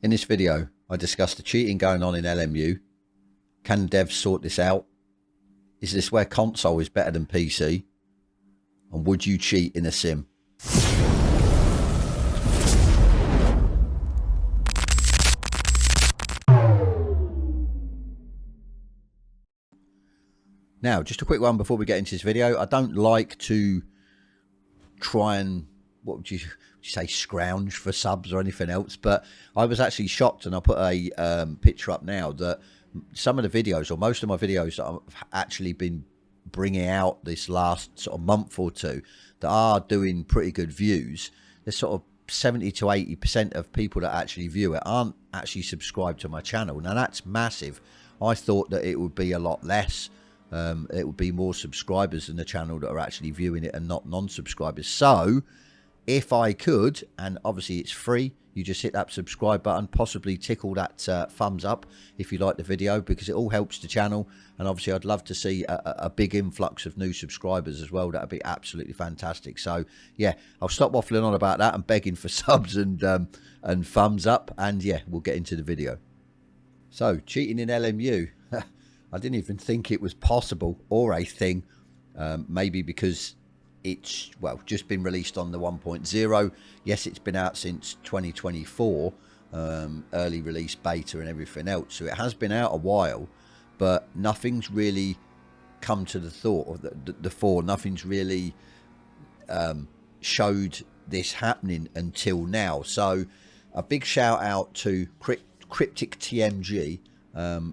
In this video, I discussed the cheating going on in LMU. Can devs sort this out? Is this where console is better than PC? And would you cheat in a sim? Now, just a quick one before we get into this video. I don't like to try and, what would you say, scrounge for subs or anything else, but I was actually shocked, and I'll put a picture up now, that some of the videos, or most of my videos that I've actually been bringing out this last sort of month or two that are doing pretty good views, there's sort of 70 to 80% of people that actually view it aren't actually subscribed to my channel. Now that's massive. I thought that it would be a lot less. It would be more subscribers in the channel that are actually viewing it and not non-subscribers. So if I could, and obviously it's free, you just hit that subscribe button, possibly tickle that thumbs up if you like the video, because it all helps the channel. And obviously I'd love to see a big influx of new subscribers as well. That'd be absolutely fantastic. So yeah, I'll stop waffling on about that and begging for subs and thumbs up, and yeah, we'll get into the video. So cheating in LMU, I didn't even think it was possible or a thing. Maybe because it's, well, just been released on the 1.0. Yes, it's been out since 2024, early release beta and everything else, so it has been out a while, but nothing's really come to the thought of the fore. Nothing's really showed this happening until now. So a big shout out to Cryptic TMG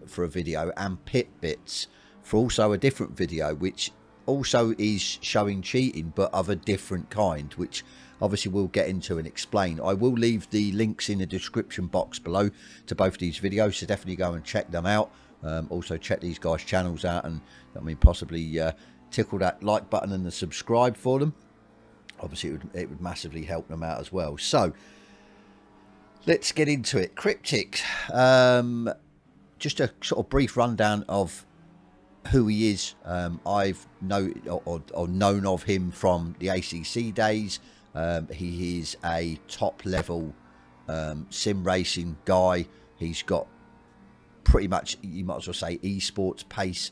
for a video, and Pitbits for also a different video, which also is showing cheating but of a different kind, which obviously we'll get into and explain. I will leave the links in the description box below to both these videos, so definitely go and check them out. Also check these guys' channels out, and I mean possibly tickle that like button and the subscribe for them. Obviously it would massively help them out as well. So let's get into it. Cryptic, just a sort of brief rundown of who he is. I've known of him from the ACC days. He is a top level sim racing guy. He's got pretty much, you might as well say, esports pace.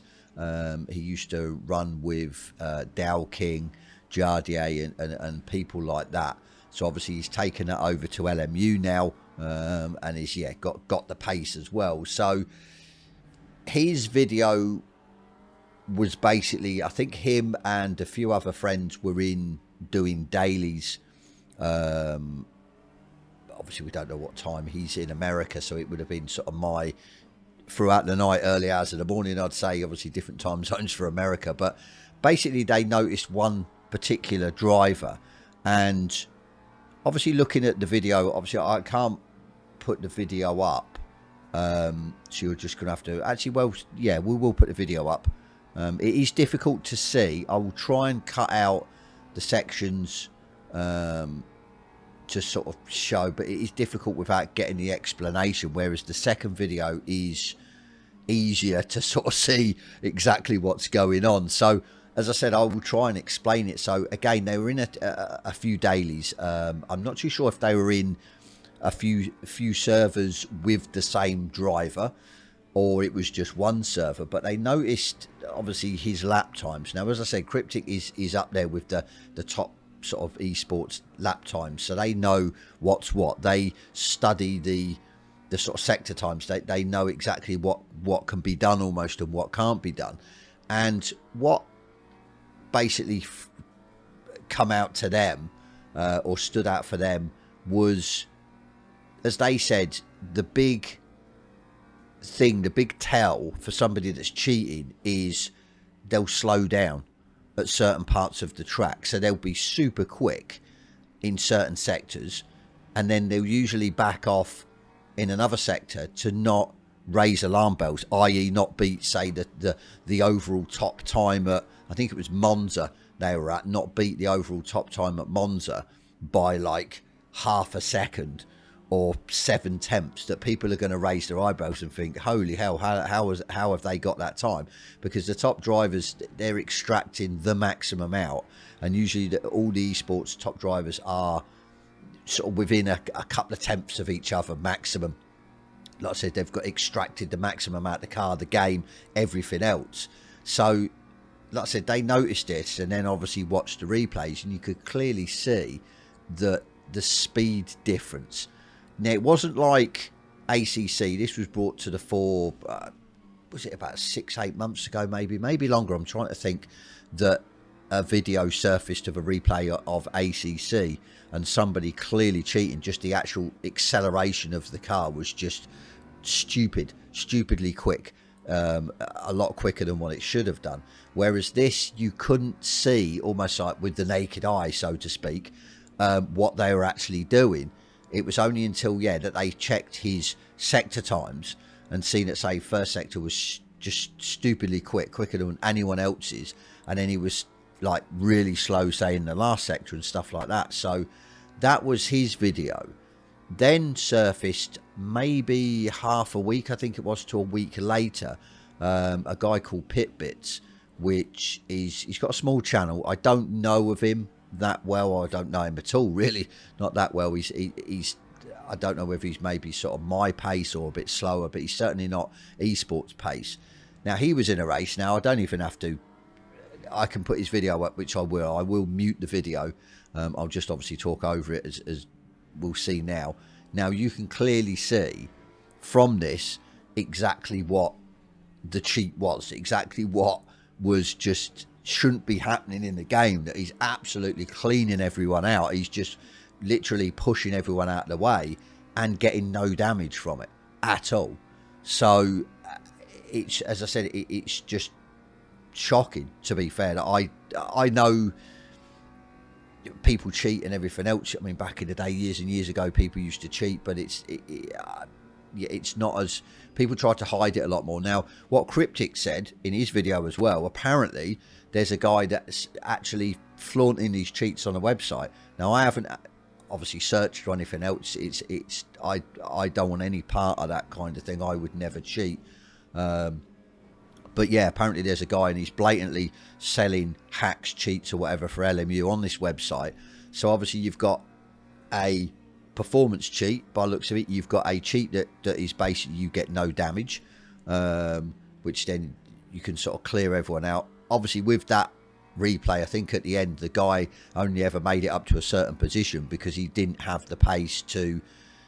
He used to run with Dow King, Jardier and people like that. So obviously he's taken that over to LMU now, and he's got the pace as well. So his video was basically, I think him and a few other friends were in doing dailies. Obviously we don't know what time he's in America, so it would have been sort of throughout the night, early hours of the morning, I'd say. Obviously different time zones for America, but basically they noticed one particular driver, and obviously looking at the video, obviously I can't put the video up, so you're just gonna have to actually, well, yeah, we will put the video up. It is difficult to see. I will try and cut out the sections to sort of show, but it is difficult without getting the explanation, whereas the second video is easier to sort of see exactly what's going on. So as I said, I will try and explain it. So again, they were in a few dailies. I'm not too sure if they were in a few servers with the same driver, or it was just one server, but they noticed obviously his lap times. Now, as I said, Cryptic is up there with the top sort of esports lap times, so they know what's what. They study the sort of sector times. They know exactly what can be done almost and what can't be done. And what basically come out to them, or stood out for them, was, as they said, the big thing, the big tell for somebody that's cheating is they'll slow down at certain parts of the track. So they'll be super quick in certain sectors, and then they'll usually back off in another sector to not raise alarm bells, i.e. not beat, say, the overall top time at, I think it was Monza they were at, not beat the overall top time at Monza by like half a second or 7 tenths, that people are going to raise their eyebrows and think, holy hell, how have they got that time? Because the top drivers, they're extracting the maximum out, and usually all the esports top drivers are sort of within a couple of tenths of each other maximum. like I said, they've got extracted the maximum out of the car, the game, everything else. So like I said, they noticed this and then obviously watched the replays, and you could clearly see the speed difference. Now, it wasn't like ACC. This was brought to the fore, was it about 6-8 months ago, maybe longer. I'm trying to think, that a video surfaced of a replay of ACC and somebody clearly cheating. Just the actual acceleration of the car was just stupidly quick, a lot quicker than what it should have done. Whereas this, you couldn't see, almost like with the naked eye, so to speak, what they were actually doing. It was only until that they checked his sector times and seen that, say, first sector was just stupidly quicker than anyone else's, and then he was like really slow, say, in the last sector and stuff like that. So that was his video. Then surfaced maybe half a week, I think it was, to a week later, a guy called Pitbits, which is, he's got a small channel. I don't know of him that well. I don't know him at all, really, not that well. He's I don't know whether he's maybe sort of my pace or a bit slower, but he's certainly not esports pace. Now, he was in a race. Now, I don't even have to, I can put his video up, which I will mute the video. I'll just obviously talk over it, as we'll see now. Now, you can clearly see from this exactly what the cheat was, exactly what was just shouldn't be happening in the game, that he's absolutely cleaning everyone out. He's just literally pushing everyone out of the way and getting no damage from it at all. So it's, as I said, it's just shocking, to be fair. I know people cheat and everything else. I mean, back in the day, years and years ago, people used to cheat, but it's not as, people try to hide it a lot more. Now, what Cryptic said in his video as well, apparently there's a guy that's actually flaunting these cheats on a website. Now, I haven't obviously searched or anything else. I don't want any part of that kind of thing. I would never cheat. But yeah, apparently there's a guy and he's blatantly selling hacks, cheats or whatever for LMU on this website. So obviously you've got a performance cheat by the looks of it. You've got a cheat that is basically you get no damage, which then you can sort of clear everyone out. Obviously with that replay, I think at the end the guy only ever made it up to a certain position because he didn't have the pace to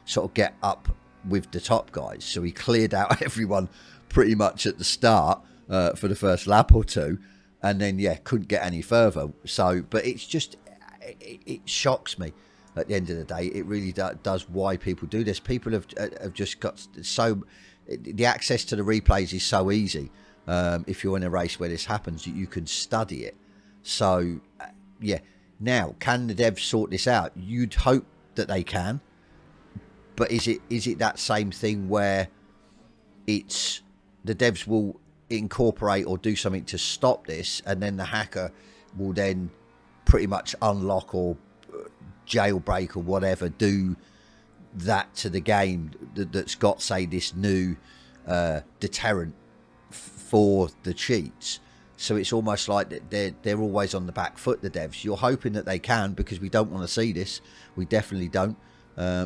sort of get up with the top guys. So he cleared out everyone pretty much at the start for the first lap or two, and then couldn't get any further. So, but it's just, it shocks me at the end of the day. It really does why people do this. People have just got so, the access to the replays is so easy. If you're in a race where this happens, you can study it. So now, can the devs sort this out? You'd hope that they can, but is it that same thing where it's the devs will incorporate or do something to stop this, and then the hacker will then pretty much unlock or jailbreak or whatever, do that to the game that's got, say, this new deterrent for the cheats? So it's almost like that they're always on the back foot, the devs. You're hoping that they can, because we don't want to see this. We definitely don't,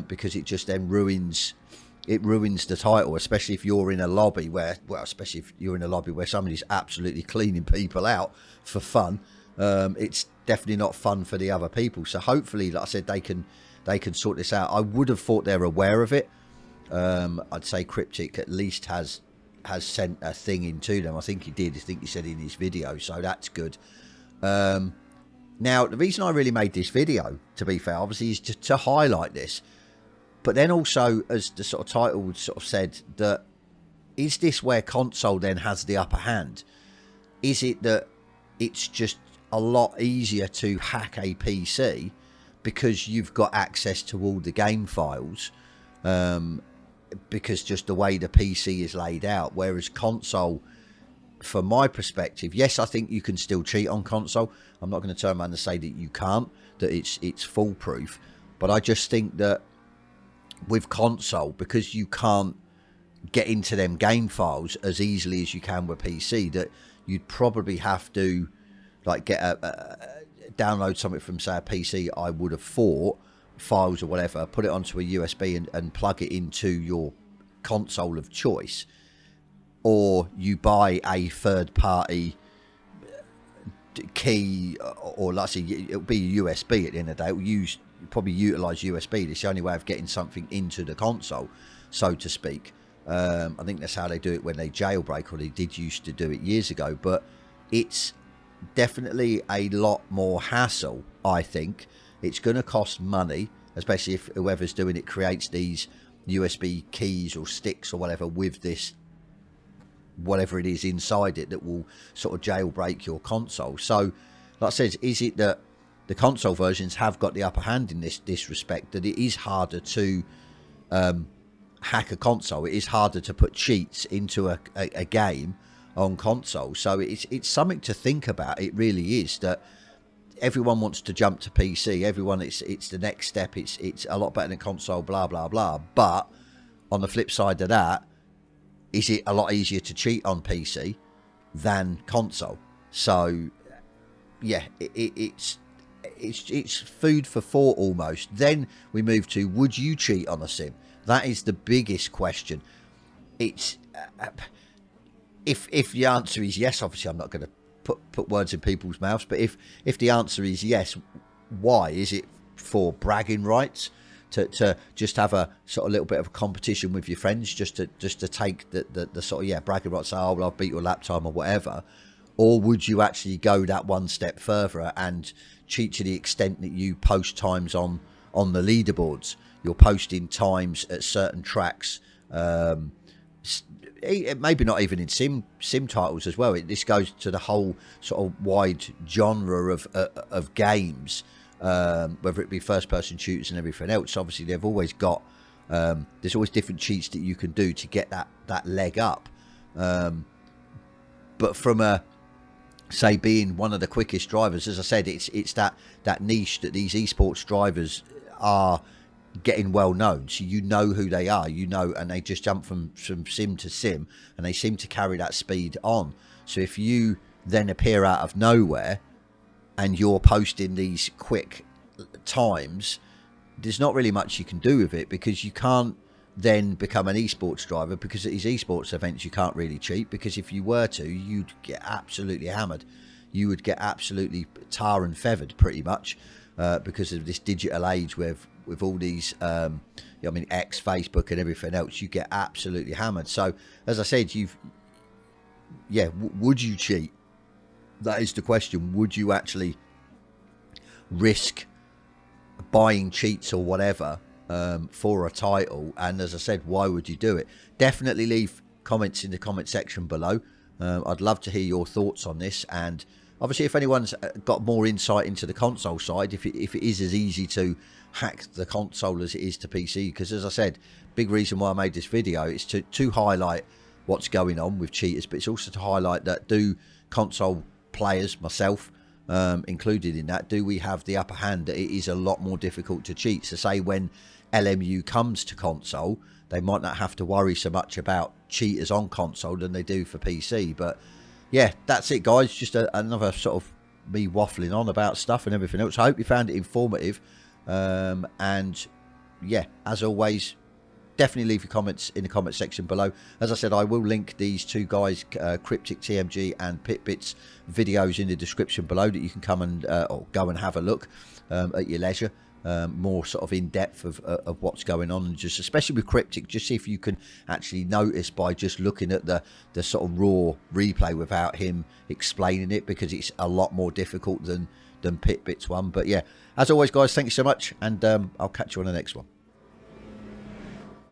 because it just then ruins the title, especially if you're in a lobby where, especially if you're in a lobby where somebody's absolutely cleaning people out for fun. It's definitely not fun for the other people. So hopefully, like I said, they can sort this out. I would have thought they're aware of it. I'd say Cryptic at least has sent a thing into them. I think he did. I think he said in his video, so that's good. Now, the reason I really made this video, to be fair, obviously, is to highlight this. But then also, as the sort of title sort of said, that is this where console then has the upper hand? Is it that it's just a lot easier to hack a PC because you've got access to all the game files, because just the way the PC is laid out, whereas console, from my perspective, yes, I think you can still cheat on console. I'm not going to turn around and say that you can't, that it's foolproof, but I just think that with console, because you can't get into them game files as easily as you can with PC, that you'd probably have to like get download something from, say, a PC, I would have thought, files or whatever, put it onto a USB and plug it into your console of choice, or you buy a third party key, or let's say it'll be a USB at the end of the day. It'll probably utilize USB. It's the only way of getting something into the console, so to speak. I think that's how they do it when they jailbreak, or they did used to do it years ago. But it's definitely a lot more hassle. I think it's going to cost money, especially if whoever's doing it creates these USB keys or sticks or whatever with this, whatever it is inside it, that will sort of jailbreak your console. So like I said, is it that the console versions have got the upper hand in this respect, that it is harder to hack a console? It is harder to put cheats into a game on console. So it's something to think about. It really is, that everyone wants to jump to PC. Everyone, it's the next step. It's a lot better than console, blah blah blah. But on the flip side of that, is it a lot easier to cheat on PC than console? So yeah, it's food for thought almost. Then we move to, would you cheat on a sim? That is the biggest question. It's if the answer is yes, obviously I'm not going to put words in people's mouths, but if the answer is yes, why? Is it for bragging rights, to just have a sort of little bit of a competition with your friends, just to take the sort of, yeah, bragging rights, say, oh well, I've beat your lap time or whatever? Or would you actually go that one step further and cheat to the extent that you post times on the leaderboards? You're posting times at certain tracks, maybe not even in sim titles as well. This goes to the whole sort of wide genre of games, whether it be first person shooters and everything else. Obviously they've always got there's always different cheats that you can do to get that leg up, but from a, say, being one of the quickest drivers, as I said, it's that niche that these esports drivers are getting well known. So you know who they are, and they just jump from sim to sim, and they seem to carry that speed on. So if you then appear out of nowhere and you're posting these quick times, there's not really much you can do with it, because you can't then become an esports driver, because at these esports events you can't really cheat, because if you were to, you'd get absolutely hammered. You would get absolutely tar and feathered pretty much, because of this digital age with all these X, Facebook and everything else. You get absolutely hammered. So as I said, would you cheat? That is the question. Would you actually risk buying cheats or whatever for a title? And as I said, why would you do it? Definitely leave comments in the comment section below. I'd love to hear your thoughts on this, and obviously if anyone's got more insight into the console side, if it is as easy to hack the console as it is to PC, because as I said, big reason why I made this video is to highlight what's going on with cheaters, but it's also to highlight that do console players, myself included in that, do we have the upper hand, that it is a lot more difficult to cheat? So say when LMU comes to console, they might not have to worry so much about cheaters on console than they do for PC. But yeah, that's it guys, just another sort of me waffling on about stuff and everything else. I hope you found it informative, and yeah, as always, definitely leave your comments in the comment section below. As I said, I will link these two guys, Cryptic TMG and Pitbits, videos in the description below, that you can come and or go and have a look at your leisure. More sort of in depth of what's going on, and just especially with Cryptic, just see if you can actually notice by just looking at the sort of raw replay without him explaining it, because it's a lot more difficult than Pitbits one. But yeah, as always guys, thank you so much, and I'll catch you on the next one.